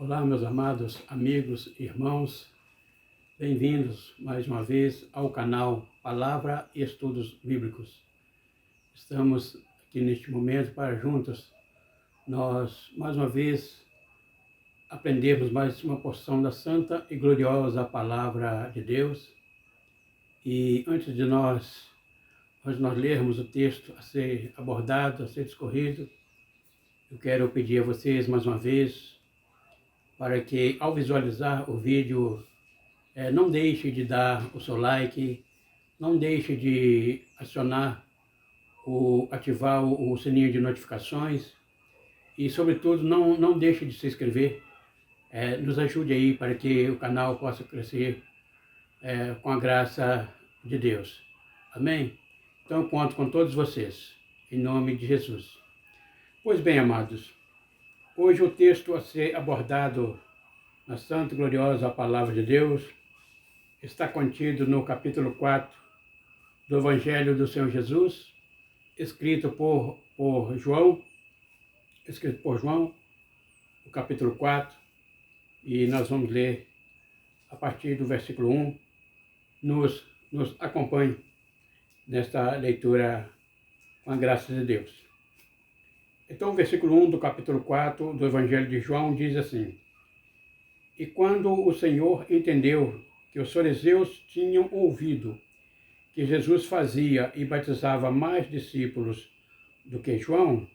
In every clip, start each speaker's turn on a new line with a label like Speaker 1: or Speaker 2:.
Speaker 1: Olá, meus amados amigos, irmãos, bem-vindos mais uma vez ao canal Palavra e Estudos Bíblicos. Estamos aqui neste momento para juntos nós, mais uma vez, aprendermos mais uma porção da santa e gloriosa Palavra de Deus. E antes de nós lermos o texto a ser abordado, a ser discorrido, eu quero pedir a vocês mais uma vez para que, ao visualizar o vídeo, não deixe de dar o seu like, não deixe de ativar o sininho de notificações e, sobretudo, não deixe de se inscrever. Nos ajude aí para que o canal possa crescer com a graça de Deus. Amém? Então, eu conto com todos vocês, em nome de Jesus. Pois bem, amados, hoje o texto a ser abordado na santa e gloriosa Palavra de Deus está contido no capítulo 4 do Evangelho do Senhor Jesus, escrito por João, o capítulo 4, e nós vamos ler a partir do versículo 1. Nos acompanhe nesta leitura com a graça de Deus. Então, o versículo 1 do capítulo 4 do Evangelho de João diz assim: E quando o Senhor entendeu que os fariseus tinham ouvido que Jesus fazia e batizava mais discípulos do que João,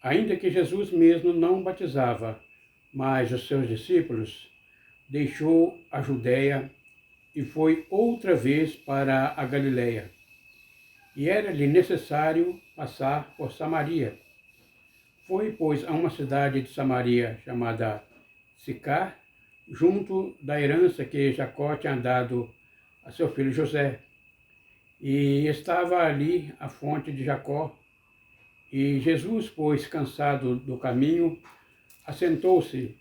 Speaker 1: ainda que Jesus mesmo não batizava, mas os seus discípulos, deixou a Judeia e foi outra vez para a Galileia. E era-lhe necessário passar por Samaria. Foi, pois, a uma cidade de Samaria chamada Sicar, junto da herança que Jacó tinha dado a seu filho José. E estava ali a fonte de Jacó. E Jesus, pois, cansado do caminho, assentou-se,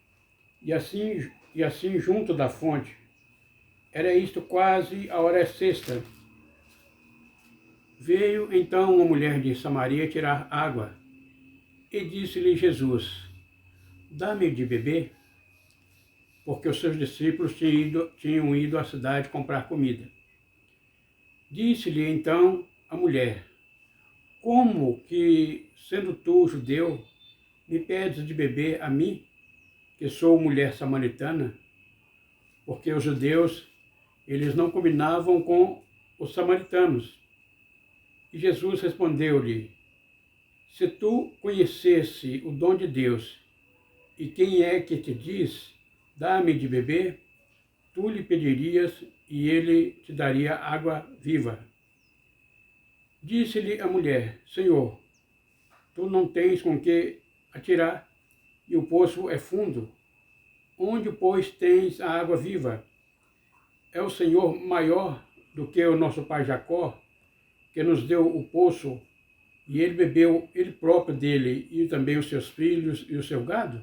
Speaker 1: e assim junto da fonte. Era isto quase a hora sexta. Veio então uma mulher de Samaria tirar água, e disse-lhe Jesus: Dá-me de beber, porque os seus discípulos tinham ido à cidade comprar comida. Disse-lhe então a mulher: Como que, sendo tu judeu, me pedes de beber a mim, que sou mulher samaritana? Porque os judeus, eles não combinavam com os samaritanos. E Jesus respondeu-lhe: Se tu conhecesse o dom de Deus, e quem é que te diz, dá-me de beber, tu lhe pedirias, e ele te daria água viva. Disse-lhe a mulher: Senhor, tu não tens com que atirar, e o poço é fundo. Onde, pois, tens a água viva? É o Senhor maior do que o nosso pai Jacó, que nos deu o poço, e ele bebeu ele próprio dele, e também os seus filhos e o seu gado?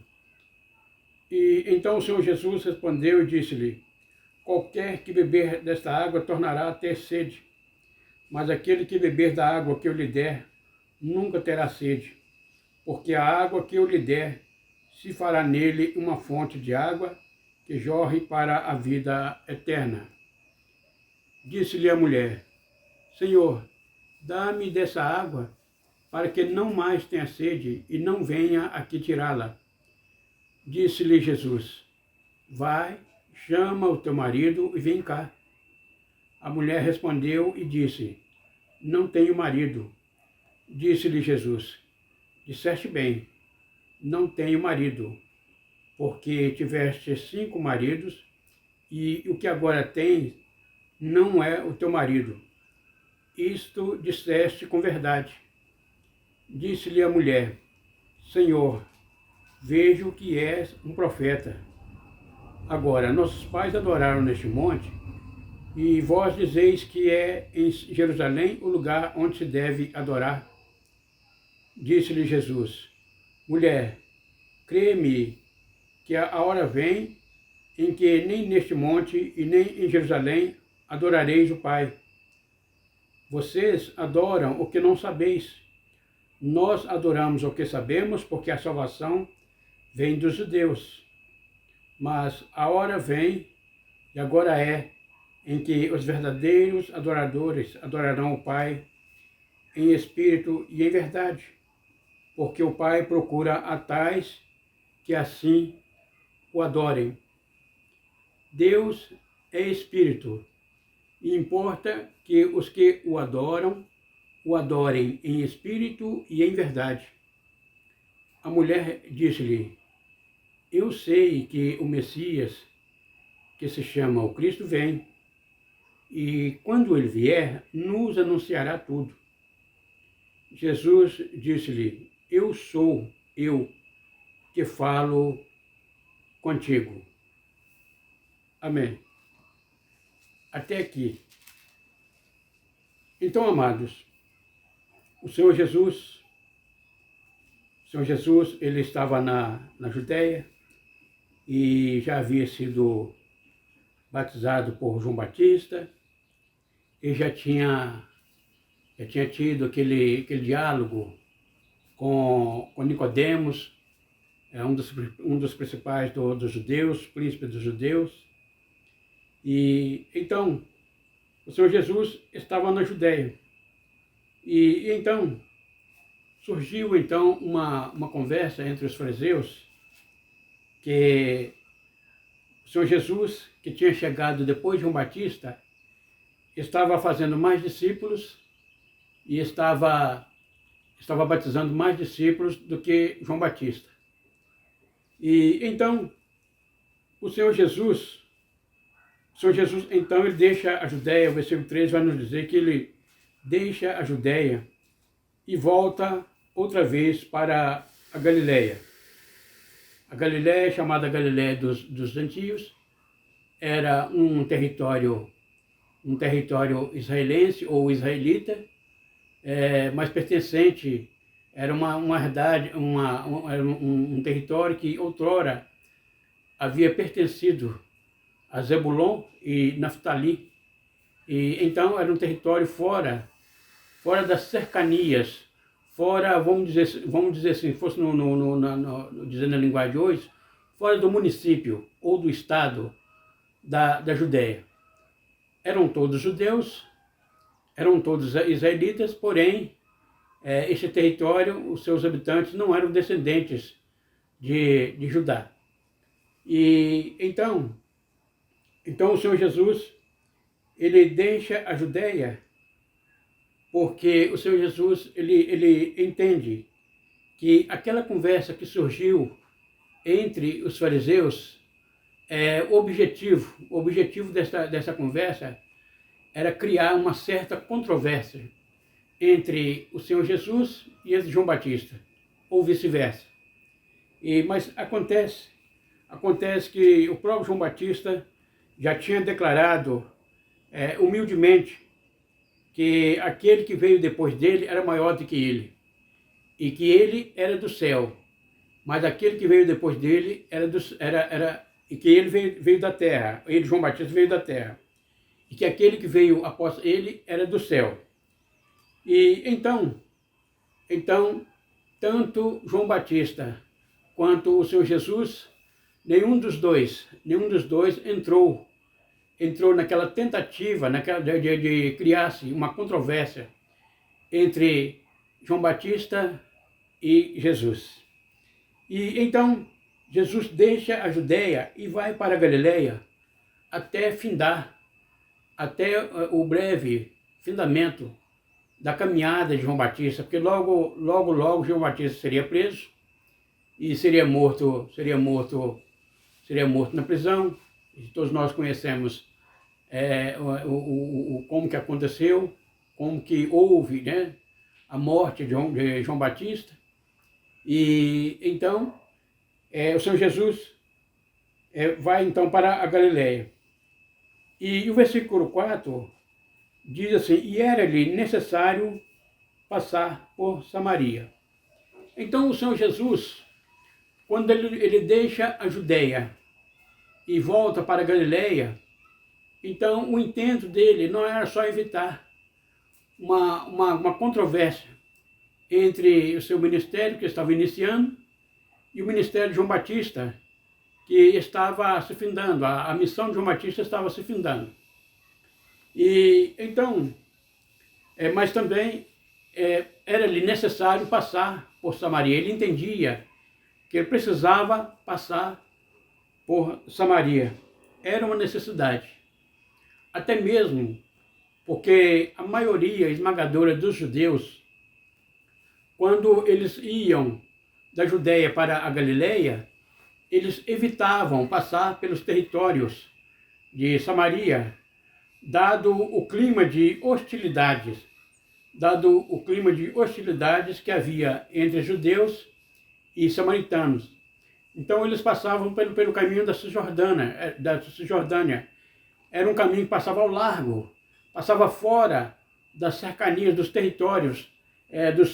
Speaker 1: E então o Senhor Jesus respondeu e disse-lhe: Qualquer que beber desta água tornará a ter sede, mas aquele que beber da água que eu lhe der, nunca terá sede, porque a água que eu lhe der se fará nele uma fonte de água que jorre para a vida eterna. Disse-lhe a mulher: Senhor, dá-me dessa água, para que não mais tenha sede e não venha aqui tirá-la. Disse-lhe Jesus: Vai, chama o teu marido e vem cá. A mulher respondeu e disse: Não tenho marido. Disse-lhe Jesus: Disseste bem, não tenho marido, porque tiveste 5 maridos, e o que agora tens não é o teu marido. Isto disseste com verdade. Disse-lhe a mulher: Senhor, vejo que és um profeta. Agora, nossos pais adoraram neste monte, e vós dizeis que é em Jerusalém o lugar onde se deve adorar. Disse-lhe Jesus: Mulher, crê-me que a hora vem em que nem neste monte e nem em Jerusalém adorareis o Pai. Vocês adoram o que não sabeis. Nós adoramos o que sabemos, porque a salvação vem dos judeus. mas a hora vem, e agora é, em que os verdadeiros adoradores adorarão o Pai em espírito e em verdade, porque o Pai procura a tais que assim o adorem. Deus é espírito, e importa que os que o adorem em espírito e em verdade. A mulher disse-lhe: eu sei que o Messias, que se chama o Cristo, vem, e quando ele vier, nos anunciará tudo. Jesus disse-lhe: eu sou eu que falo contigo. Amém. Até aqui. Então, amados, o Senhor Jesus, ele estava na Judéia e já havia sido batizado por João Batista, e já tinha tido aquele diálogo com Nicodemos, um dos principais dos judeus, príncipe dos judeus. E então, o Senhor Jesus estava na Judéia. E então, surgiu então uma conversa entre os fariseus, que o Senhor Jesus, que tinha chegado depois de João Batista, estava fazendo mais discípulos e estava batizando mais discípulos do que João Batista. E então, o Senhor Jesus, então, ele deixa a Judéia. O versículo 3 vai nos dizer que ele deixa a Judéia e volta outra vez para a Galileia. A Galileia, chamada Galileia dos gentios, era um território israelense ou israelita, mas pertencente, era uma herdade, era um território que outrora havia pertencido a Zebulon e Naftali. E então era um território fora das cercanias, fora, vamos dizer assim, fosse dizendo na linguagem de hoje, fora do município ou do estado da Judéia. Eram todos judeus, eram todos israelitas, porém, este território, os seus habitantes não eram descendentes de Judá. E então o Senhor Jesus, ele deixa a Judéia, porque o Senhor Jesus, ele entende que aquela conversa que surgiu entre os fariseus, o objetivo dessa conversa era criar uma certa controvérsia entre o Senhor Jesus e entre João Batista, ou vice-versa. Mas acontece que o próprio João Batista já tinha declarado humildemente que aquele que veio depois dele era maior do que ele, e que ele era do céu, mas aquele que veio depois dele e que ele veio da terra, ele, João Batista, veio da terra, e que aquele que veio após ele era do céu. E então, tanto João Batista quanto o Senhor Jesus, nenhum dos dois entrou naquela tentativa de criar-se uma controvérsia entre João Batista e Jesus. E então Jesus deixa a Judéia e vai para a Galileia até o breve findamento da caminhada de João Batista, porque logo João Batista seria preso e seria morto na prisão. E todos nós conhecemos como que aconteceu, como que houve, né, a morte de João Batista. E então o Senhor Jesus vai então para a Galileia. E o versículo 4 diz assim: e era-lhe necessário passar por Samaria. Então o Senhor Jesus, quando ele deixa a Judéia e volta para a Galileia, então o intento dele não era só evitar uma controvérsia entre o seu ministério, que estava iniciando, e o ministério de João Batista, que estava se findando, a missão de João Batista estava se findando. E então, mas também era-lhe necessário passar por Samaria. Ele entendia que ele precisava passar por Samaria. Era uma necessidade. Até mesmo porque a maioria esmagadora dos judeus, quando eles iam da Judéia para a Galileia, eles evitavam passar pelos territórios de Samaria, dado o clima de hostilidades, que havia entre judeus e samaritanos. Então eles passavam pelo caminho da Cisjordânia. Era um caminho que passava ao largo, passava fora das cercanias, dos territórios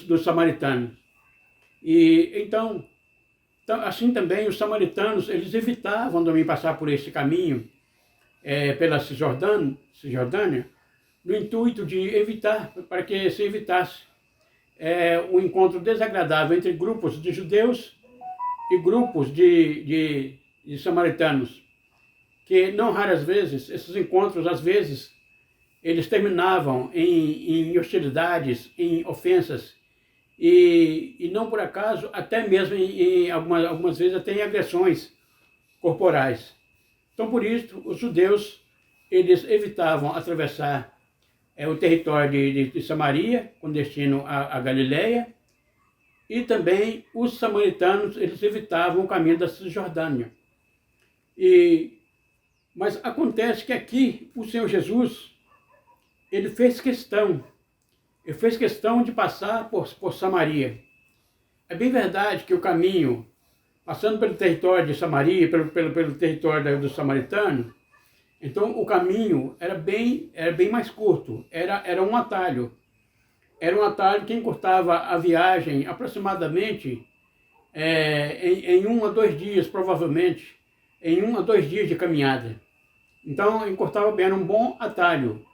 Speaker 1: dos samaritanos. E então, assim também os samaritanos, eles evitavam também passar por esse caminho, pela Cisjordânia, no intuito de evitar, para que se evitasse um encontro desagradável entre grupos de judeus e grupos de samaritanos, que não raras vezes, esses encontros, às vezes, eles terminavam em hostilidades, em ofensas, e não por acaso, até mesmo algumas vezes até em agressões corporais. Então, por isso, os judeus, eles evitavam atravessar o território de Samaria, com destino à Galileia, e também os samaritanos, eles evitavam o caminho da Cisjordânia. Mas acontece que aqui, o Senhor Jesus, ele fez questão de passar por Samaria. É bem verdade que o caminho, passando pelo território de Samaria, pelo território dos samaritanos, então o caminho era bem mais curto, era um atalho. Era um atalho que encurtava a viagem aproximadamente em 1 a 2 dias, provavelmente, em 1 a 2 dias de caminhada. Então encurtava bem, era um bom atalho.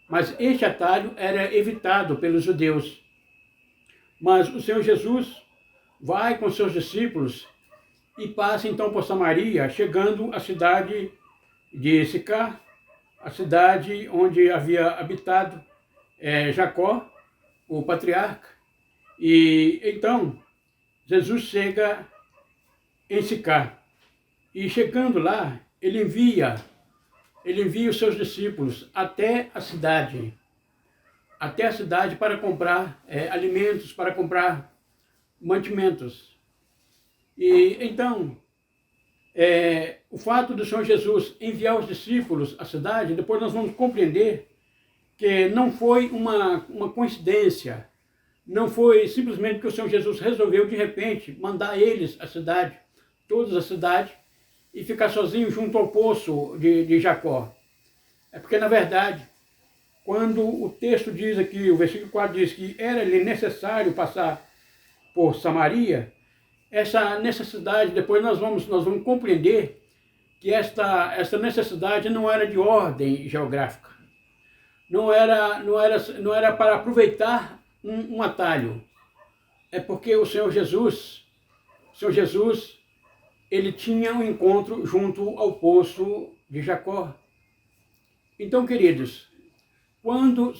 Speaker 1: Mas este atalho era evitado pelos judeus. Mas o Senhor Jesus vai com seus discípulos e passa então por Samaria, chegando à cidade de Sicar, a cidade onde havia habitado Jacó, o patriarca. E então Jesus chega em Sicar. E chegando lá, ele envia os seus discípulos até a cidade para comprar alimentos, para comprar mantimentos. E então, o fato do Senhor Jesus enviar os discípulos à cidade, depois nós vamos compreender que não foi uma coincidência, não foi simplesmente que o Senhor Jesus resolveu de repente mandar eles à cidade, todos à cidade, e ficar sozinho junto ao poço de Jacó. É porque, na verdade, quando o texto diz aqui, o versículo 4 diz que era-lhe necessário passar por Samaria, essa necessidade, depois nós vamos compreender que essa necessidade não era de ordem geográfica. Não era para aproveitar um atalho. É porque o Senhor Jesus, ele tinha um encontro junto ao poço de Jacó. Então, queridos,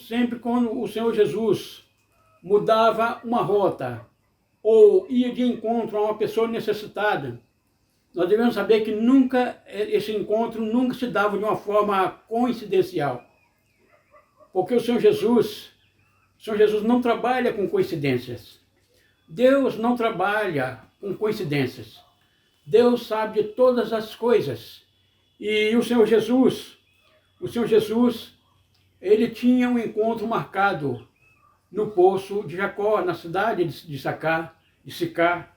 Speaker 1: sempre quando o Senhor Jesus mudava uma rota ou ia de encontro a uma pessoa necessitada, nós devemos saber que esse encontro nunca se dava de uma forma coincidencial. Porque o Senhor Jesus não trabalha com coincidências. Deus não trabalha com coincidências. Deus sabe de todas as coisas. E o Senhor Jesus, ele tinha um encontro marcado no poço de Jacó, na cidade de Sicar,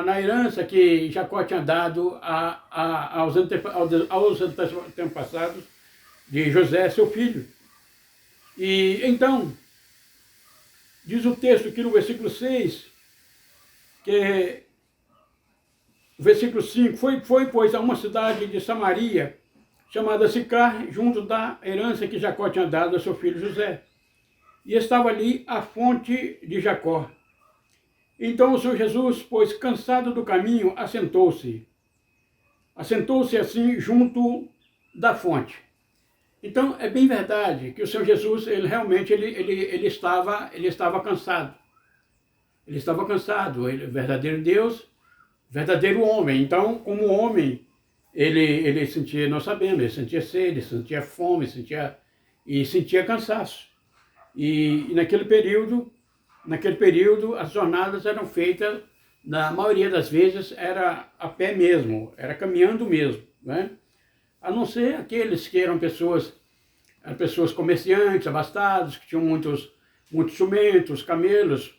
Speaker 1: na herança que Jacó tinha dado aos antepassados de José, seu filho. E então, diz o texto aqui no versículo 6, que o versículo 5, foi pois a uma cidade de Samaria, chamada Sicar, junto da herança que Jacó tinha dado a seu filho José. E estava ali a fonte de Jacó. Então o Senhor Jesus, pois cansado do caminho, assentou-se. assentou-se assim junto da fonte. Então, é bem verdade que o Senhor Jesus, ele realmente ele estava cansado. Ele estava cansado, ele é verdadeiro Deus, verdadeiro homem. Então, como homem, ele sentia, nós sabemos, ele sentia sede, sentia fome, sentia cansaço. E naquele período, as jornadas eram feitas, na maioria das vezes, era a pé mesmo, era caminhando mesmo, né? A não ser aqueles que eram pessoas comerciantes, abastados, que tinham muitos jumentos, camelos,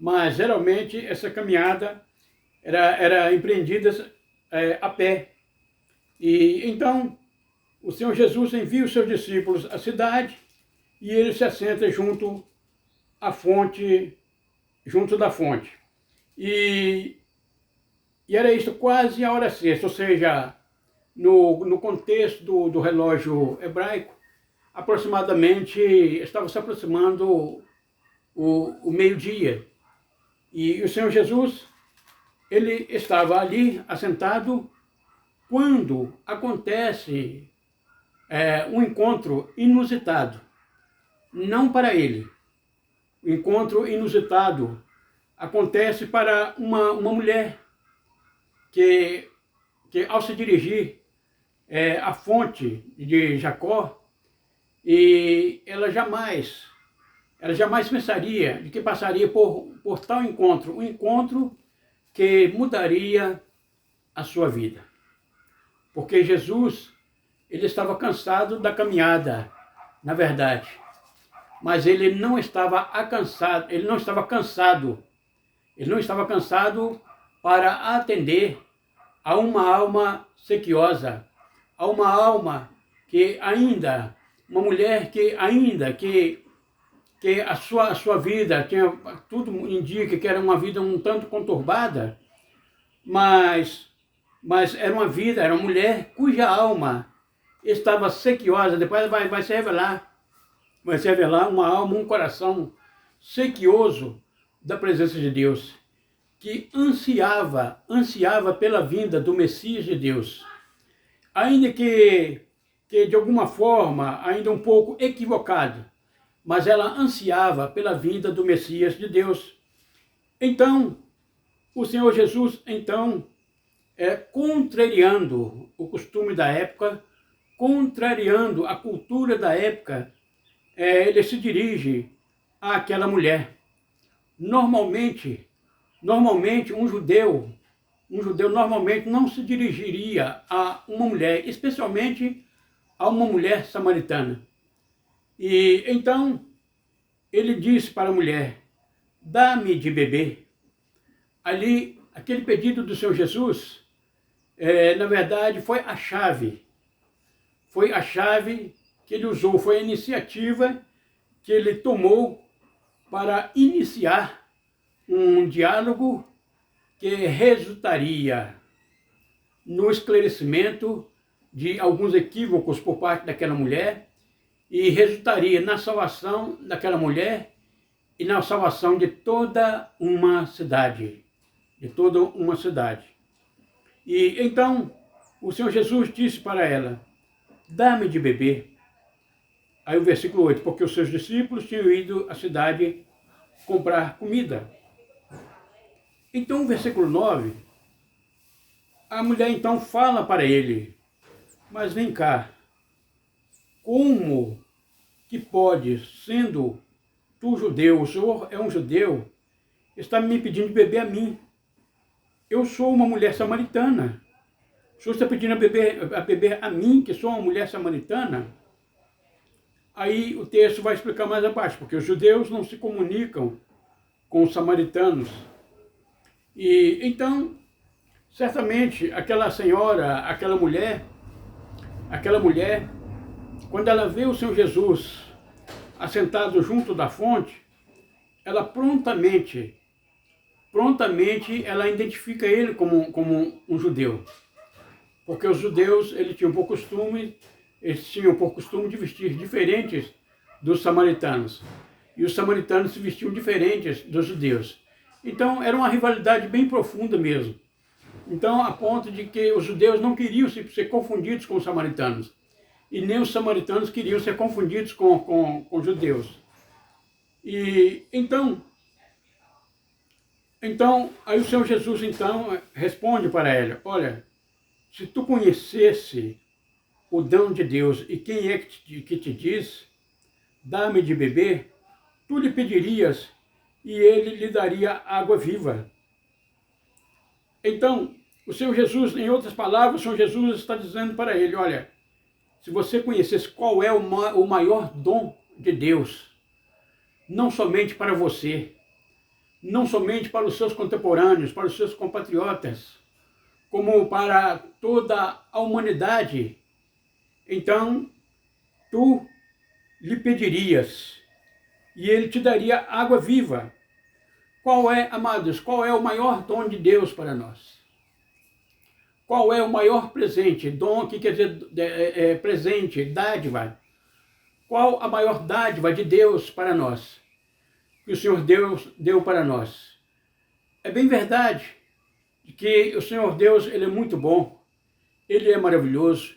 Speaker 1: mas geralmente essa caminhada era empreendida a pé. E então o Senhor Jesus envia os seus discípulos à cidade e ele se assenta junto da fonte. E era isso, quase a hora sexta, ou seja, no contexto do relógio hebraico, aproximadamente, estava se aproximando o meio-dia. E o Senhor Jesus, ele estava ali assentado quando acontece um encontro inusitado. Não para ele. O encontro inusitado acontece para uma mulher que ao se dirigir à fonte de Jacó, e ela jamais pensaria de que passaria por tal encontro, um encontro que mudaria a sua vida. Porque Jesus, ele estava cansado da caminhada, na verdade, mas ele não estava cansado para atender a uma alma sequiosa, a uma alma uma mulher que a sua vida tinha, tudo indica que era uma vida um tanto conturbada, mas era uma mulher cuja alma estava sequiosa. Depois vai se revelar uma alma, um coração sequioso da presença de Deus, que ansiava pela vinda do Messias de Deus, ainda que de alguma forma, ainda um pouco equivocado, mas ela ansiava pela vinda do Messias de Deus. Então, o Senhor Jesus, contrariando o costume da época, contrariando a cultura da época, ele se dirige àquela mulher. Normalmente um judeu normalmente não se dirigiria a uma mulher, especialmente a uma mulher samaritana. E então ele disse para a mulher: dá-me de beber. Ali, aquele pedido do Senhor Jesus, na verdade, foi a chave que ele usou, foi a iniciativa que ele tomou para iniciar um diálogo que resultaria no esclarecimento de alguns equívocos por parte daquela mulher e resultaria na salvação daquela mulher e na salvação de toda uma cidade. E então o Senhor Jesus disse para ela: dá-me de beber. Aí o versículo 8, porque os seus discípulos tinham ido à cidade comprar comida. Então o versículo 9, a mulher então fala para ele: mas vem cá, como que pode, sendo tu judeu, o Senhor é um judeu, está me pedindo de beber a mim? Eu sou uma mulher samaritana. O Senhor está pedindo a beber a mim, que sou uma mulher samaritana? Aí o texto vai explicar mais abaixo, porque os judeus não se comunicam com os samaritanos. E então, certamente, aquela mulher, quando ela vê o Senhor Jesus assentado junto da fonte, ela prontamente ela identifica ele como um judeu. Porque os judeus, eles tinham por costume de vestir diferentes dos samaritanos. E os samaritanos se vestiam diferentes dos judeus. Então, era uma rivalidade bem profunda mesmo. Então, a ponto de que os judeus não queriam ser confundidos com os samaritanos. E nem os samaritanos queriam ser confundidos com os judeus. E então, aí o Senhor Jesus, então, responde para ela, olha, se tu conhecesse o dom de Deus e quem é que te diz, dá-me de beber, tu lhe pedirias e ele lhe daria água viva. Então, o Senhor Jesus, em outras palavras, o Senhor Jesus está dizendo para ele, olha, se você conhecesse qual é o maior dom de Deus, não somente para você, não somente para os seus contemporâneos, para os seus compatriotas, como para toda a humanidade, então tu lhe pedirias e ele te daria água viva. Qual é, amados, qual é o maior dom de Deus para nós? Qual é o maior presente? Dom aqui quer dizer presente, dádiva. Qual a maior dádiva de Deus para nós? Que o Senhor Deus deu para nós? É bem verdade que o Senhor Deus, ele é muito bom, ele é maravilhoso,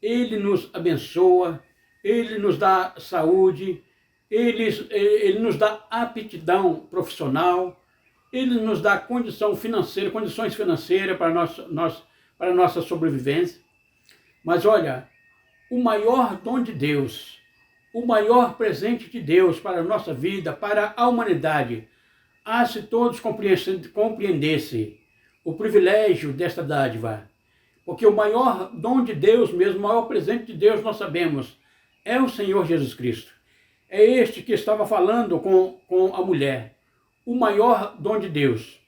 Speaker 1: ele nos abençoa, ele nos dá saúde, ele nos dá aptidão profissional, ele nos dá condições financeiras para para a nossa sobrevivência. Mas olha, o maior dom de Deus, o maior presente de Deus para a nossa vida, para a humanidade, se todos compreendessem o privilégio desta dádiva, porque o maior dom de Deus mesmo, o maior presente de Deus, nós sabemos, é o Senhor Jesus Cristo. É este que estava falando com a mulher, o maior dom de Deus.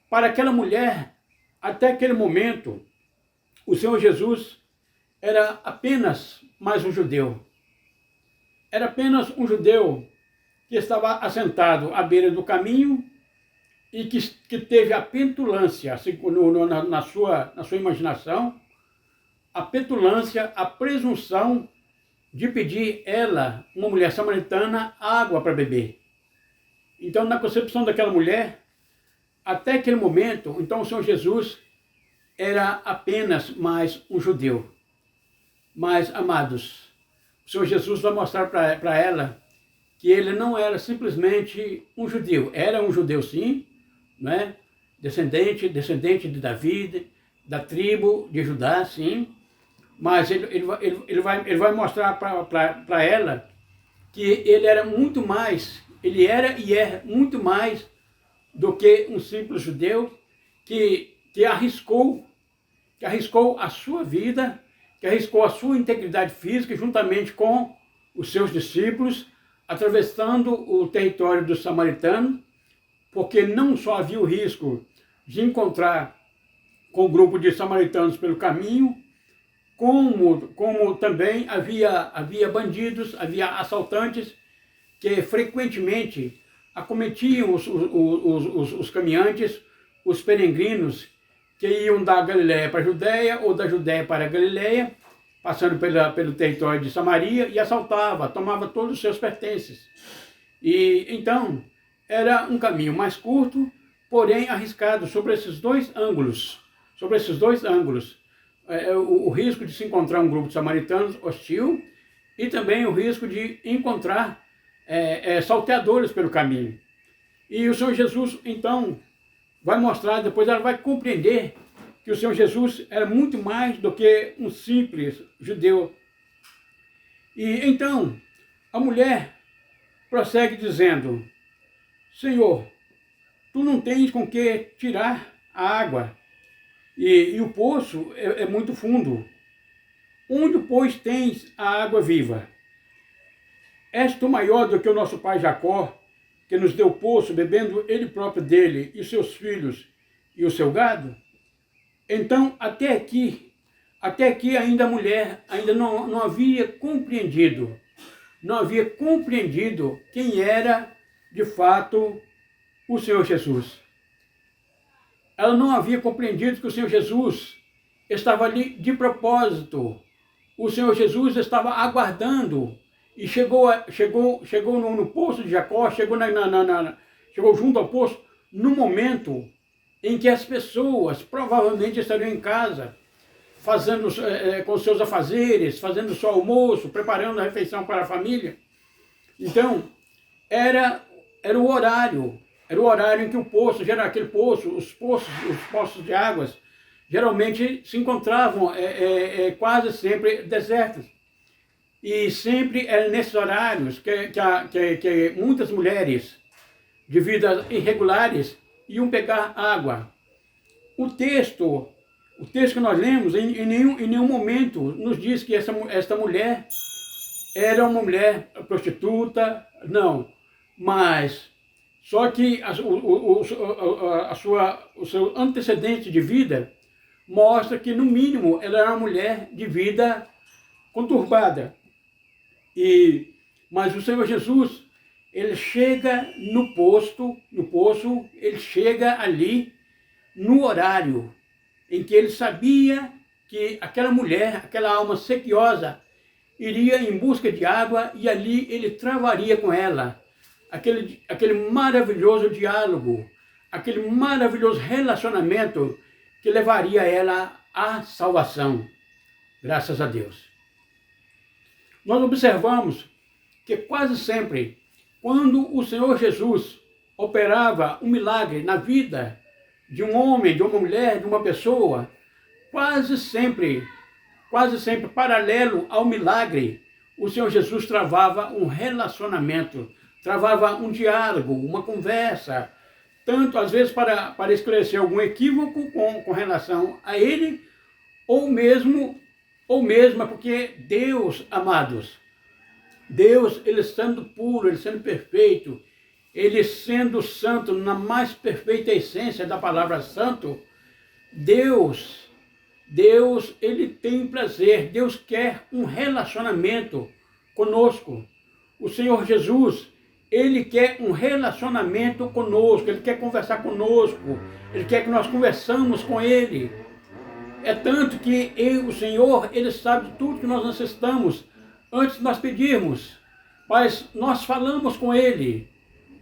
Speaker 1: Para aquela mulher, até aquele momento, o Senhor Jesus era apenas mais um judeu. Era apenas um judeu que estava assentado à beira do caminho e que teve a petulância, assim, na sua imaginação, a petulância, a presunção de pedir ela, uma mulher samaritana, água para beber. Então, na concepção daquela mulher, até aquele momento, então o Senhor Jesus era apenas mais um judeu. Mas, amados, o Senhor Jesus vai mostrar para ela que ele não era simplesmente um judeu. Era um judeu, sim, né? Descendente de Davi, da tribo de Judá, sim. Mas ele vai mostrar para ela que ele era muito mais, ele era e é muito mais do que um simples judeu que arriscou a sua vida, que arriscou a sua integridade física juntamente com os seus discípulos, atravessando o território dos samaritanos, porque não só havia o risco de encontrar com o grupo de samaritanos pelo caminho, como também havia bandidos, havia assaltantes que frequentemente acometiam os caminhantes, os peregrinos que iam da Galiléia para a Judéia ou da Judéia para a Galiléia, passando pelo território de Samaria, e assaltava, tomava todos os seus pertences. E então era um caminho mais curto, porém arriscado sobre esses dois ângulos. O risco de se encontrar um grupo de samaritanos hostil e também o risco de encontrar salteadores pelo caminho. E o Senhor Jesus, então, vai mostrar, depois ela vai compreender que o Senhor Jesus era muito mais do que um simples judeu. E então, a mulher prossegue dizendo, Senhor, tu não tens com que tirar a água, e o poço é muito fundo. Onde, pois, tens a água viva? És tu maior do que o nosso pai Jacó, que nos deu o poço, bebendo ele próprio dele, e seus filhos, e o seu gado? Então, até aqui ainda a mulher ainda não havia compreendido, quem era, de fato, o Senhor Jesus. Ela não havia compreendido que o Senhor Jesus estava ali de propósito. O Senhor Jesus estava aguardando e chegou no poço de Jacó, chegou junto ao poço no momento em que as pessoas provavelmente estariam em casa, fazendo com seus afazeres, fazendo seu almoço, preparando a refeição para a família. Então, era o horário em que o poço, aquele poço, os poços de águas, geralmente se encontravam quase sempre desertos. E sempre era nesses horários que muitas mulheres de vidas irregulares iam pegar água. O texto que nós lemos, em nenhum momento nos diz que esta mulher era uma mulher prostituta, não. Mas, só que o seu antecedente de vida mostra que, no mínimo, ela era uma mulher de vida conturbada. Mas o Senhor Jesus, ele chega no poço, ele chega ali no horário em que ele sabia que aquela mulher, aquela alma sequiosa, iria em busca de água e ali ele travaria com ela aquele maravilhoso diálogo, aquele maravilhoso relacionamento que levaria ela à salvação. Graças a Deus. Nós observamos que quase sempre, quando o Senhor Jesus operava um milagre na vida de um homem, de uma mulher, de uma pessoa, quase sempre, paralelo ao milagre, o Senhor Jesus travava um relacionamento, travava um diálogo, uma conversa, tanto às vezes para esclarecer algum equívoco com relação a ele, ou mesmo porque Deus, amados, Deus, ele sendo puro, ele sendo perfeito, ele sendo santo na mais perfeita essência da palavra santo, Deus, ele tem prazer, Deus quer um relacionamento conosco. O Senhor Jesus, ele quer um relacionamento conosco, ele quer conversar conosco, ele quer que nós conversamos com ele. É tanto que o Senhor, ele sabe tudo que nós necessitamos antes de nós pedirmos, mas nós falamos com ele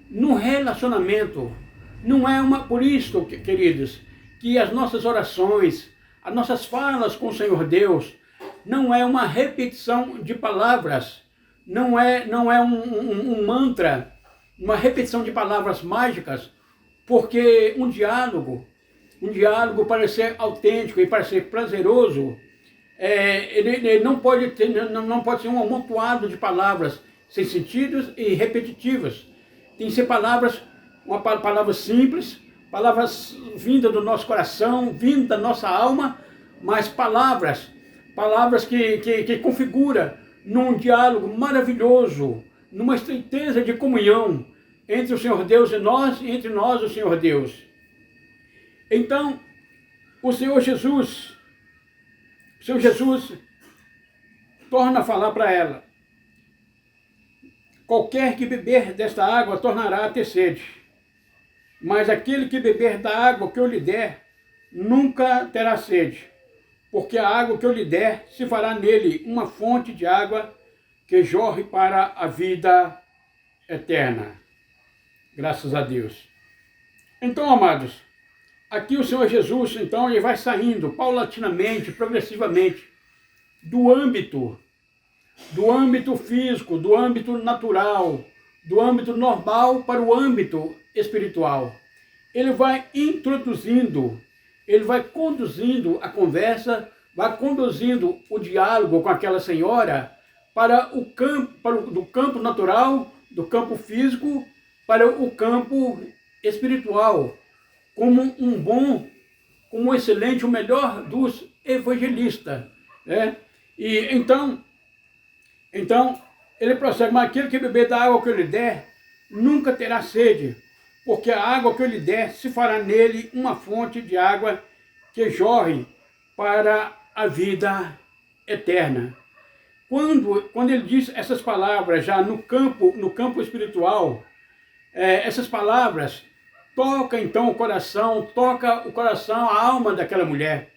Speaker 1: num relacionamento. Não é por isso, queridos, que as nossas orações, as nossas falas com o Senhor Deus, não é uma repetição de palavras, não é um mantra, uma repetição de palavras mágicas, porque um diálogo para ser autêntico e para ser prazeroso, ele não pode ser um amontoado de palavras sem sentidos e repetitivas. Tem que ser palavras simples, palavras vindas do nosso coração, vindas da nossa alma, mas palavras que configura num diálogo maravilhoso, numa estreiteza de comunhão entre o Senhor Deus e nós, e entre nós o Senhor Deus. Então, o Senhor Jesus torna a falar para ela: qualquer que beber desta água tornará a ter sede, mas aquele que beber da água que eu lhe der, nunca terá sede, porque a água que eu lhe der se fará nele uma fonte de água que jorre para a vida eterna. Graças a Deus. Então, amados, aqui o Senhor Jesus, então, ele vai saindo paulatinamente, progressivamente, do âmbito físico, do âmbito natural, do âmbito normal para o âmbito espiritual. Ele vai introduzindo, ele vai conduzindo a conversa, vai conduzindo o diálogo com aquela senhora para do campo natural, do campo físico, para o campo espiritual, como um excelente, o melhor dos evangelistas, né? E então ele prossegue: mas aquele que beber da água que eu lhe der, nunca terá sede, porque a água que eu lhe der se fará nele uma fonte de água que jorre para a vida eterna. Quando ele diz essas palavras já no campo espiritual, essas palavras toca então o coração, a alma daquela mulher.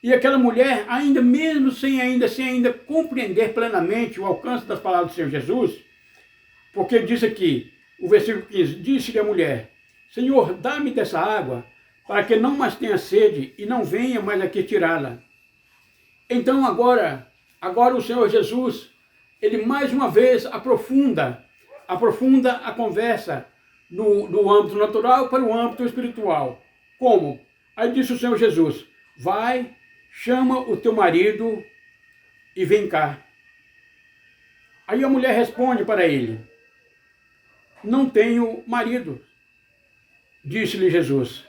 Speaker 1: E aquela mulher, ainda mesmo sem compreender plenamente o alcance das palavras do Senhor Jesus, porque diz aqui, o versículo 15, disse-lhe a mulher: Senhor, dá-me dessa água, para que não mais tenha sede e não venha mais aqui tirá-la. Então agora o Senhor Jesus, ele mais uma vez aprofunda a conversa do âmbito natural para o âmbito espiritual. Como? Aí disse o Senhor Jesus, vai, chama o teu marido e vem cá. Aí a mulher responde para ele, não tenho marido. Disse-lhe Jesus,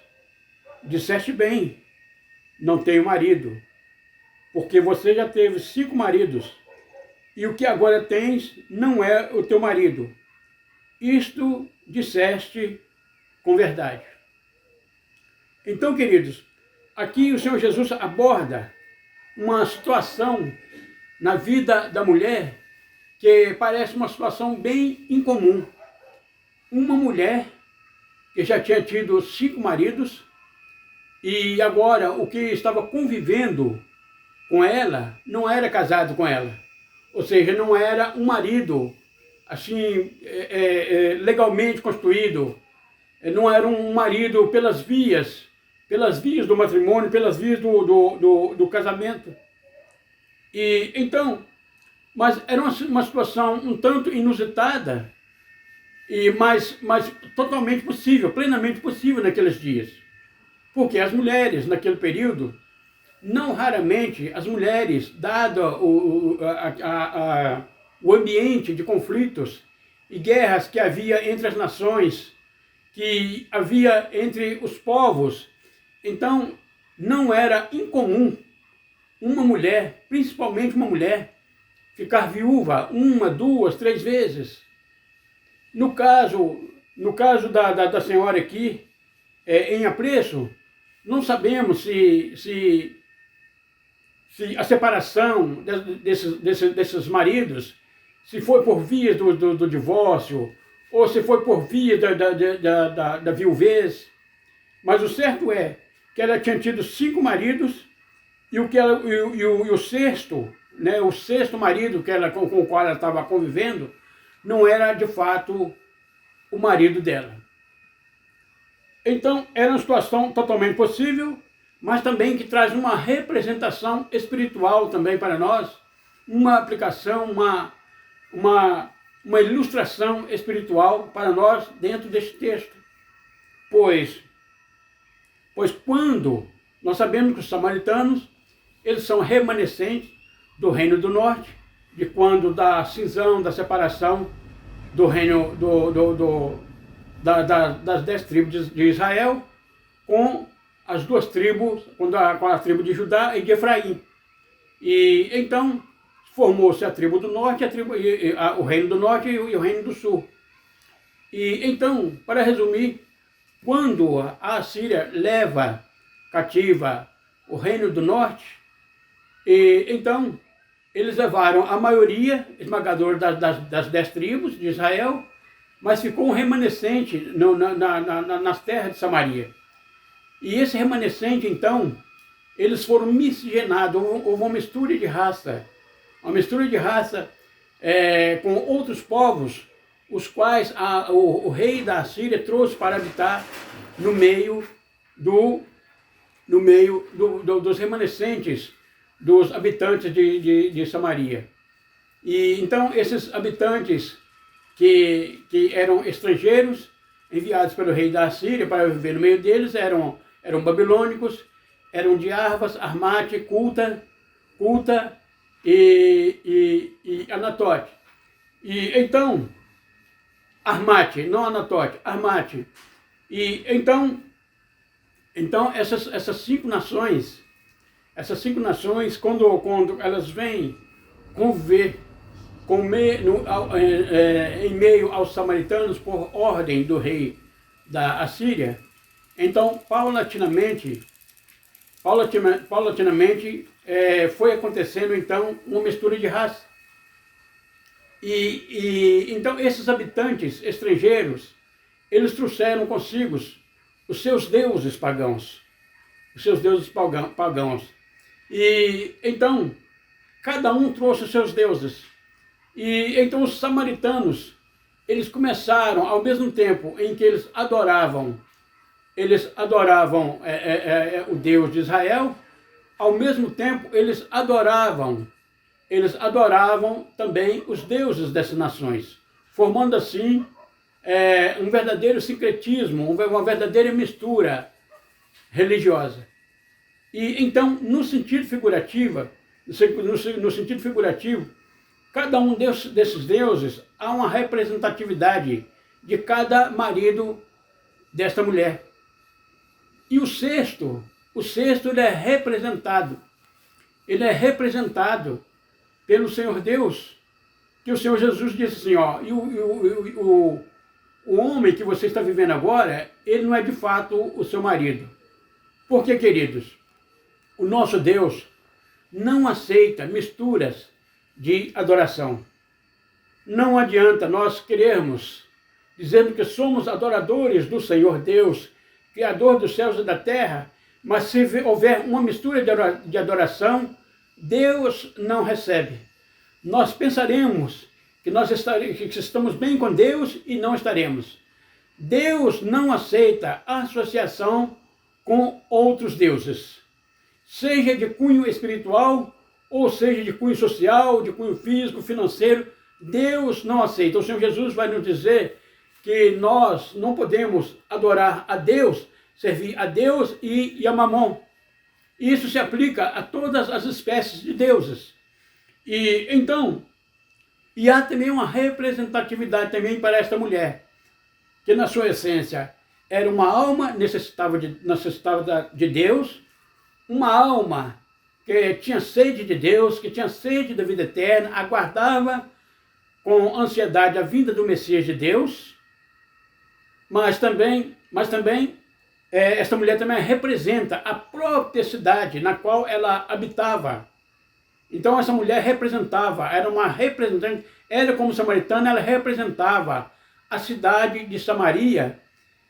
Speaker 1: disseste bem, não tenho marido, porque você já teve 5 maridos, e o que agora tens não é o teu marido. Isto disseste com verdade. Então, queridos, aqui o Senhor Jesus aborda uma situação na vida da mulher que parece uma situação bem incomum. Uma mulher que já tinha tido 5 maridos e agora o que estava convivendo com ela não era casado com ela. Ou seja, não era um marido assim legalmente constituído. Não era um marido pelas vias do matrimônio, pelas vias do casamento. E então, mas era uma situação um tanto inusitada, mas totalmente possível, plenamente possível naqueles dias. Porque as mulheres, naquele período, não raramente as mulheres, dado o ambiente de conflitos e guerras que havia entre as nações, que havia entre os povos, então não era incomum uma mulher, principalmente uma mulher, ficar viúva 1, 2, 3 vezes. No caso da senhora aqui, em apreço, não sabemos se a separação desses maridos, se foi por via do divórcio, ou se foi por via da viuvez. Mas o certo é que ela tinha tido 5 maridos, e o sexto, né, o sexto marido com o qual ela estava convivendo, não era de fato o marido dela. Então, era uma situação totalmente possível, mas também que traz uma representação espiritual também para nós, uma aplicação, uma ilustração espiritual para nós dentro deste texto. Pois quando nós sabemos que os samaritanos, eles são remanescentes do Reino do Norte, de quando da cisão, da separação do reino das 10 tribos de Israel, com as 2 tribos, com a tribo de Judá e de Efraim. E então formou-se a tribo do norte, o reino do norte e o reino do sul. E então, para resumir, quando a Assíria leva cativa o reino do norte, então eles levaram a maioria esmagadora das 10 tribos de Israel, mas ficou um remanescente nas terras de Samaria. E esse remanescente, então, eles foram miscigenados, houve uma mistura de raça com outros povos, os quais o rei da Assíria trouxe para habitar no meio dos remanescentes dos habitantes de Samaria. E então esses habitantes que eram estrangeiros, enviados pelo rei da Assíria para viver no meio deles, eram babilônicos, eram de Arvas, Armate, Culta e Anatote. E então, Armate, não Anatote, Armate. E então essas 5 nações, quando elas vêm conviver em meio aos samaritanos por ordem do rei da Assíria, então paulatinamente foi acontecendo então uma mistura de raça. E então esses habitantes estrangeiros, eles trouxeram consigo os seus deuses pagãos. E então cada um trouxe os seus deuses. E então os samaritanos, eles começaram, ao mesmo tempo em que eles adoravam eles adoravam o Deus de Israel, ao mesmo tempo eles adoravam também os deuses dessas nações, formando assim um verdadeiro sincretismo, uma verdadeira mistura religiosa. E então, no sentido figurativo, cada um desses deuses há uma representatividade de cada marido desta mulher. E o sexto ele é representado pelo Senhor Deus, que o Senhor Jesus disse assim, ó, o homem que você está vivendo agora, ele não é de fato o seu marido. Por quê, queridos? O nosso Deus não aceita misturas de adoração. Não adianta nós querermos, dizendo que somos adoradores do Senhor Deus, Criador dos céus e da terra, mas se houver uma mistura de adoração, Deus não recebe. Nós pensaremos que que estamos bem com Deus e não estaremos. Deus não aceita associação com outros deuses, seja de cunho espiritual, ou seja de cunho social, de cunho físico, financeiro. Deus não aceita. O Senhor Jesus vai nos dizer que nós não podemos adorar a Deus, servir a Deus e a Mamon. Isso se aplica a todas as espécies de deuses. E então, há também uma representatividade também para esta mulher, que na sua essência era uma alma necessitava de Deus, uma alma que tinha sede de Deus, que tinha sede da vida eterna, aguardava com ansiedade a vinda do Messias de Deus, mas também esta mulher também representa a própria cidade na qual ela habitava. Então essa mulher era uma representante, ela como samaritana, ela representava a cidade de Samaria,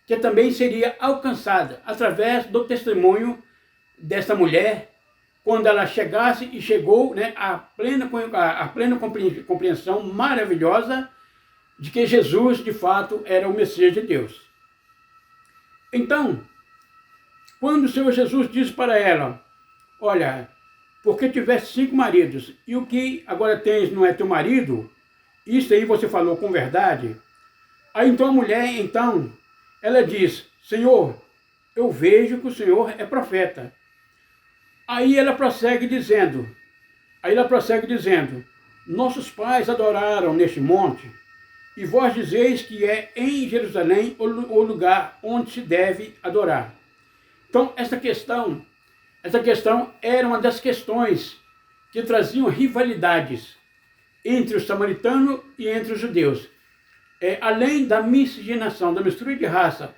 Speaker 1: que também seria alcançada através do testemunho desta mulher, quando ela chegasse e chegou, né, a plena compreensão maravilhosa de que Jesus, de fato, era o Messias de Deus. Então, quando o Senhor Jesus disse para ela, olha, porque tivesse 5 maridos, e o que agora tens não é teu marido, isso aí você falou com verdade. Aí então a mulher, ela diz, Senhor, eu vejo que o Senhor é profeta. Aí ela prossegue dizendo, nossos pais adoraram neste monte, e vós dizeis que é em Jerusalém o lugar onde se deve adorar. Então, essa questão era uma das questões que traziam rivalidades entre os samaritanos e entre os judeus. Além da miscigenação, da mistura de raça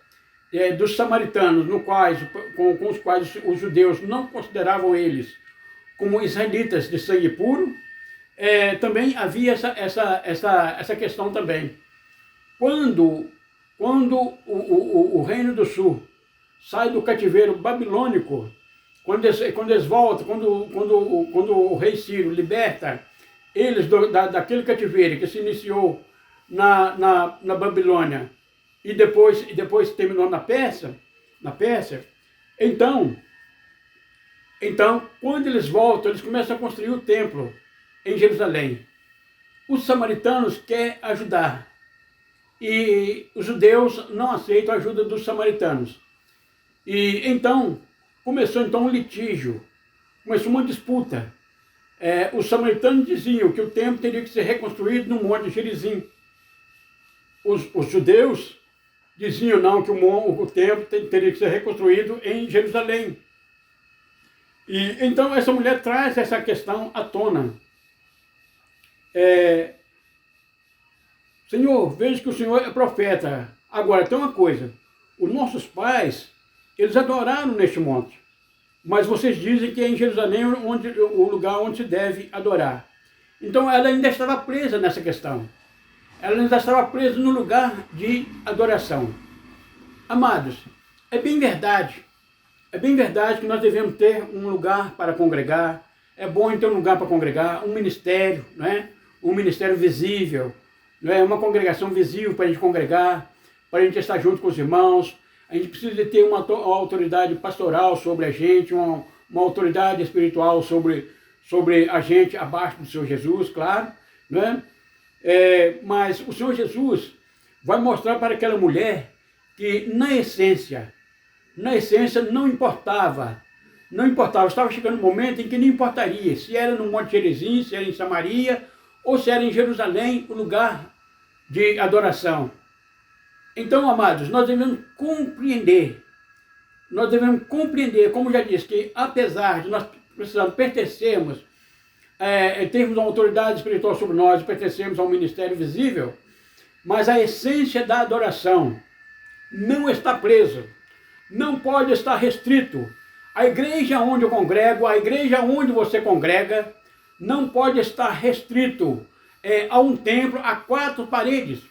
Speaker 1: dos samaritanos, com os quais os judeus não consideravam eles como israelitas de sangue puro, também havia essa questão também. Quando o Reino do Sul sai do cativeiro babilônico, quando eles voltam, quando o rei Ciro liberta eles daquele cativeiro que se iniciou na Babilônia e depois terminou na Pérsia, então, quando eles voltam, eles começam a construir o templo em Jerusalém. Os samaritanos querem ajudar e os judeus não aceitam a ajuda dos samaritanos. E então, começou um litígio, começou uma disputa. Os samaritanos diziam que o templo teria que ser reconstruído no Monte Gerizim. Os judeus diziam não, que o templo teria que ser reconstruído em Jerusalém. E então essa mulher traz essa questão à tona. Senhor, vejo que o Senhor é profeta. Agora, tem uma coisa, os nossos pais, eles adoraram neste monte, mas vocês dizem que é em Jerusalém o lugar onde se deve adorar. Então ela ainda estava presa nessa questão. Ela ainda estava presa no lugar de adoração. Amados, é bem verdade que nós devemos ter um lugar para congregar, é bom ter um lugar para congregar, um ministério, não é? Um ministério visível, não é? Uma congregação visível para a gente congregar, para a gente estar junto com os irmãos, a gente precisa de ter uma autoridade pastoral sobre a gente, uma autoridade espiritual sobre a gente, abaixo do Senhor Jesus, claro, né? Mas o Senhor Jesus vai mostrar para aquela mulher que na essência não importava, estava chegando um momento em que não importaria se era no Monte Gerizim, se era em Samaria, ou se era em Jerusalém, o lugar de adoração. Então, amados, nós devemos compreender, como já disse, que apesar de nós pertencermos, termos uma autoridade espiritual sobre nós, pertencermos ao ministério visível, mas a essência da adoração não está presa, não pode estar restrito. A igreja onde eu congrego, a igreja onde você congrega, não pode estar restrito a um templo, a 4 paredes.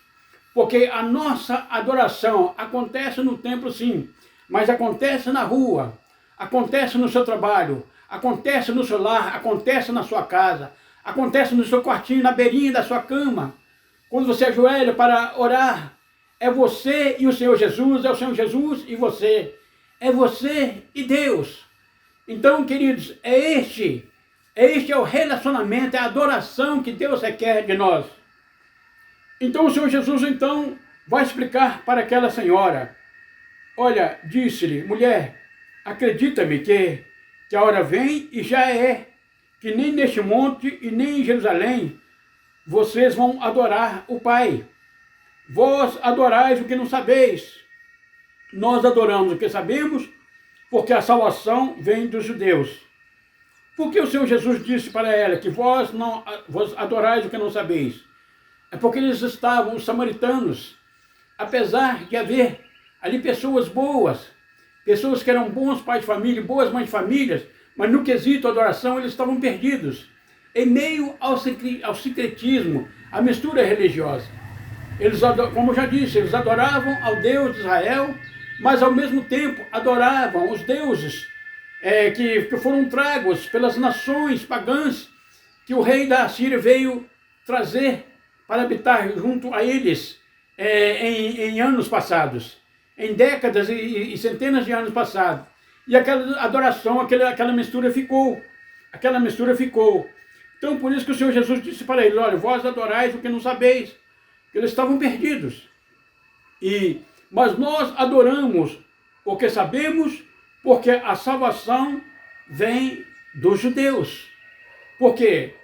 Speaker 1: Porque a nossa adoração acontece no templo sim, mas acontece na rua, acontece no seu trabalho, acontece no seu lar, acontece na sua casa, acontece no seu quartinho, na beirinha da sua cama. Quando você ajoelha para orar, é você e o Senhor Jesus, é o Senhor Jesus e você. É você e Deus. Então, queridos, este é o relacionamento, é a adoração que Deus requer de nós. Então o Senhor Jesus então vai explicar para aquela senhora. Olha, disse-lhe, mulher, acredita-me que a hora vem e já é, que nem neste monte e nem em Jerusalém vocês vão adorar o Pai. Vós adorais o que não sabeis. Nós adoramos o que sabemos, porque a salvação vem dos judeus. Por que o Senhor Jesus disse para ela que vós adorais o que não sabeis? É porque eles estavam, os samaritanos, apesar de haver ali pessoas boas, pessoas que eram bons pais de família, boas mães de famílias, mas no quesito adoração eles estavam perdidos, em meio ao sincretismo, à mistura religiosa. Eles, como eu já disse, eles adoravam ao Deus de Israel, mas ao mesmo tempo adoravam os deuses que foram tragos pelas nações pagãs que o rei da Assíria veio trazer para habitar junto a eles em anos passados, em décadas e centenas de anos passados. E aquela adoração, aquela mistura ficou. Então, por isso que o Senhor Jesus disse para eles, olha, vós adorais o que não sabeis, que eles estavam perdidos. Mas nós adoramos o que sabemos, porque a salvação vem dos judeus. Por quê?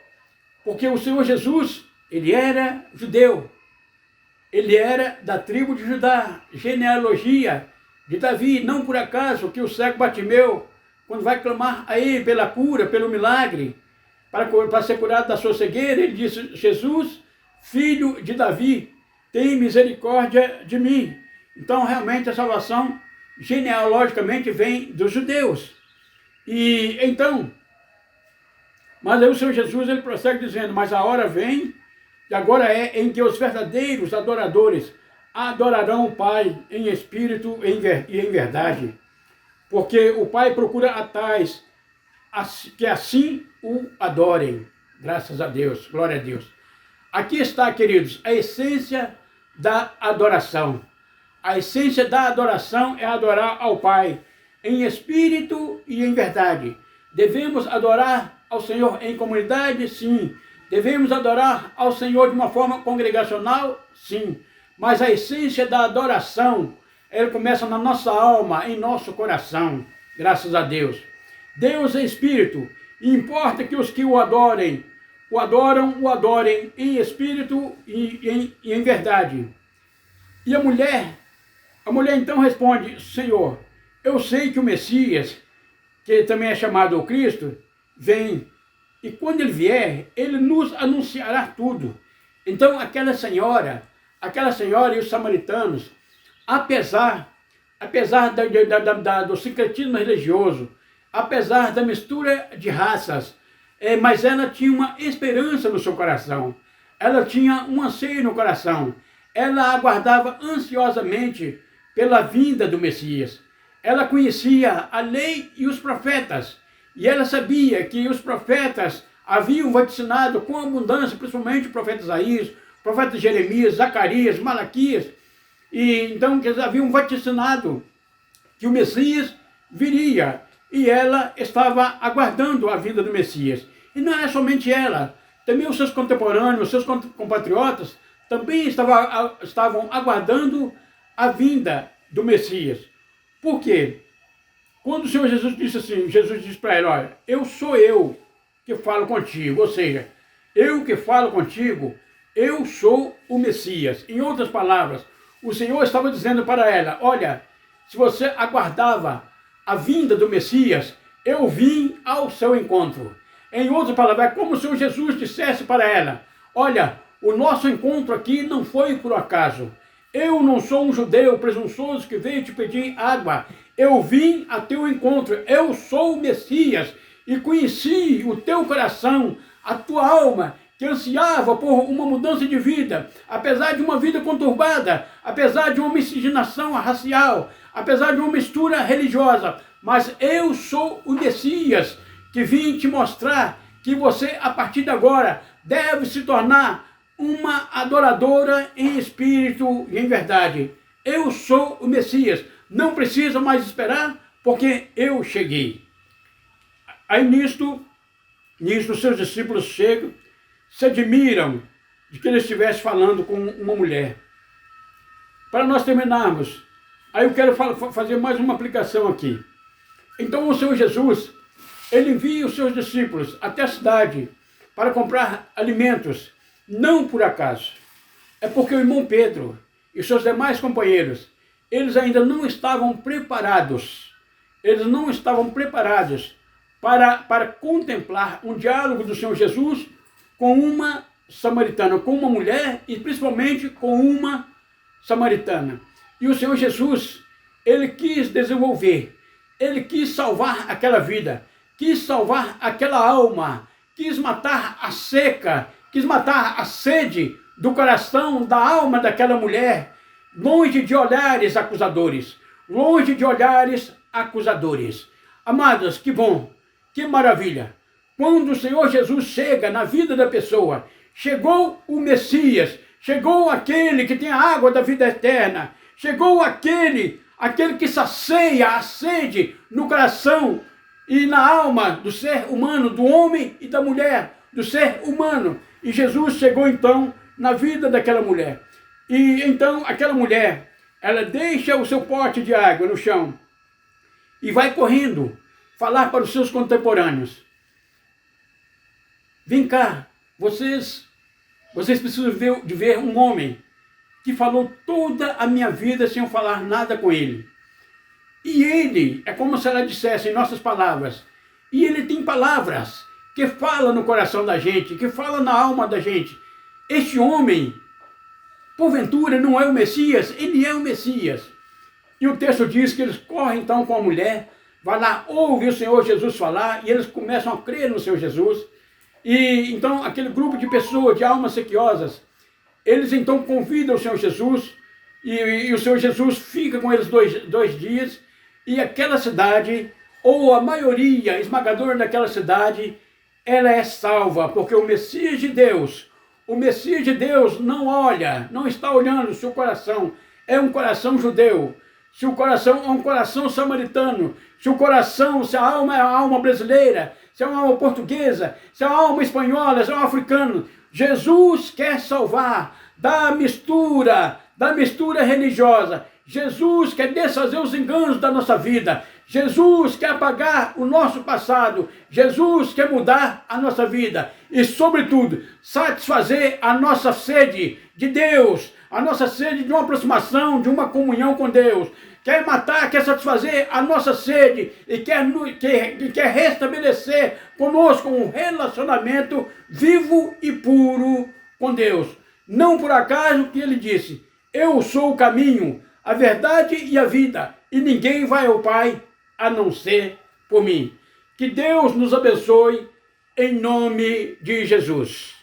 Speaker 1: Porque o Senhor Jesus, ele era judeu, ele era da tribo de Judá, genealogia de Davi. Não por acaso que o cego Bartimeu, quando vai clamar a ele pela cura, pelo milagre, para ser curado da sua cegueira, ele disse, Jesus, filho de Davi, tem misericórdia de mim. Então realmente a salvação genealogicamente vem dos judeus. Mas aí o Senhor Jesus ele prossegue dizendo, mas a hora vem, e agora é em que os verdadeiros adoradores adorarão o Pai em espírito e em verdade. Porque o Pai procura a tais que assim o adorem. Graças a Deus, glória a Deus. Aqui está, queridos, a essência da adoração. A essência da adoração é adorar ao Pai em espírito e em verdade. Devemos adorar ao Senhor em comunidade? Sim. Devemos adorar ao Senhor de uma forma congregacional? Sim. Mas a essência da adoração, ela começa na nossa alma, em nosso coração. Graças a Deus. Deus é espírito, e importa que os que o adorem em espírito e em verdade. E a mulher então responde, Senhor, eu sei que o Messias, que também é chamado o Cristo, vem, e quando ele vier, ele nos anunciará tudo. Então aquela senhora e os samaritanos, apesar do sincretismo religioso, apesar da mistura de raças, mas ela tinha uma esperança no seu coração, ela tinha um anseio no coração, ela aguardava ansiosamente pela vinda do Messias. Ela conhecia a lei e os profetas, e ela sabia que os profetas haviam vaticinado com abundância, principalmente o profeta Isaías, o profeta Jeremias, Zacarias, Malaquias, e então que eles haviam vaticinado que o Messias viria, e ela estava aguardando a vinda do Messias. E não é somente ela, também os seus contemporâneos, os seus compatriotas, também estavam aguardando a vinda do Messias. Por quê? Quando o Senhor Jesus disse assim, Jesus disse para ela, olha, eu que falo contigo, ou seja, eu que falo contigo, eu sou o Messias. Em outras palavras, o Senhor estava dizendo para ela, olha, se você aguardava a vinda do Messias, eu vim ao seu encontro. Em outras palavras, é como se o Senhor Jesus dissesse para ela, olha, o nosso encontro aqui não foi por acaso. Eu não sou um judeu presunçoso que veio te pedir água. Eu vim a teu encontro. Eu sou o Messias e conheci o teu coração, a tua alma, que ansiava por uma mudança de vida, apesar de uma vida conturbada, apesar de uma miscigenação racial, apesar de uma mistura religiosa. Mas eu sou o Messias que vim te mostrar que você, a partir de agora, deve se tornar uma adoradora em espírito e em verdade. Eu sou o Messias. Não precisa mais esperar, porque eu cheguei. Aí nisto os seus discípulos chegam, se admiram de que ele estivesse falando com uma mulher. Para nós terminarmos, aí eu quero fazer mais uma aplicação aqui. Então o Senhor Jesus, ele envia os seus discípulos até a cidade para comprar alimentos, não por acaso. É porque o irmão Pedro e seus demais companheiros, eles ainda não estavam preparados. Eles não estavam preparados para contemplar um diálogo do Senhor Jesus com uma samaritana, com uma mulher e principalmente com uma samaritana. E o Senhor Jesus, ele quis desenvolver, ele quis salvar aquela vida, quis salvar aquela alma, quis matar a seca, quis matar a sede do coração, da alma daquela mulher, longe de olhares acusadores, longe de olhares acusadores. Amados, que bom, que maravilha. Quando o Senhor Jesus chega na vida da pessoa, chegou o Messias, chegou aquele que tem a água da vida eterna, chegou aquele que sacia a sede no coração e na alma do ser humano, do homem e da mulher, do ser humano. E Jesus chegou então na vida daquela mulher. E então aquela mulher, ela deixa o seu pote de água no chão e vai correndo falar para os seus contemporâneos. Vem cá, vocês precisam de ver um homem que falou toda a minha vida sem eu falar nada com ele. E ele, é como se ela dissesse em nossas palavras, e ele tem palavras que falam no coração da gente, que falam na alma da gente. Este homem, porventura, não é o Messias? Ele é o Messias. E o texto diz que eles correm então com a mulher, vai lá, ouve o Senhor Jesus falar, e eles começam a crer no Senhor Jesus. E então aquele grupo de pessoas, de almas sequiosas, eles então convidam o Senhor Jesus, e o Senhor Jesus fica com eles dois dias, e aquela cidade, ou a maioria esmagadora daquela cidade, ela é salva, porque o Messias de Deus não olha, não está olhando o seu coração, é um coração judeu. Se o coração é um coração samaritano, se a alma é uma alma brasileira, se é uma alma portuguesa, se é uma alma espanhola, se é um africano, Jesus quer salvar da mistura religiosa. Jesus quer desfazer os enganos da nossa vida. Jesus quer apagar o nosso passado. Jesus quer mudar a nossa vida. E, sobretudo, satisfazer a nossa sede de Deus, a nossa sede de uma aproximação, de uma comunhão com Deus. Quer matar, quer satisfazer a nossa sede e quer restabelecer conosco um relacionamento vivo e puro com Deus. Não por acaso que ele disse, eu sou o caminho, a verdade e a vida, e ninguém vai ao Pai a não ser por mim. Que Deus nos abençoe em nome de Jesus.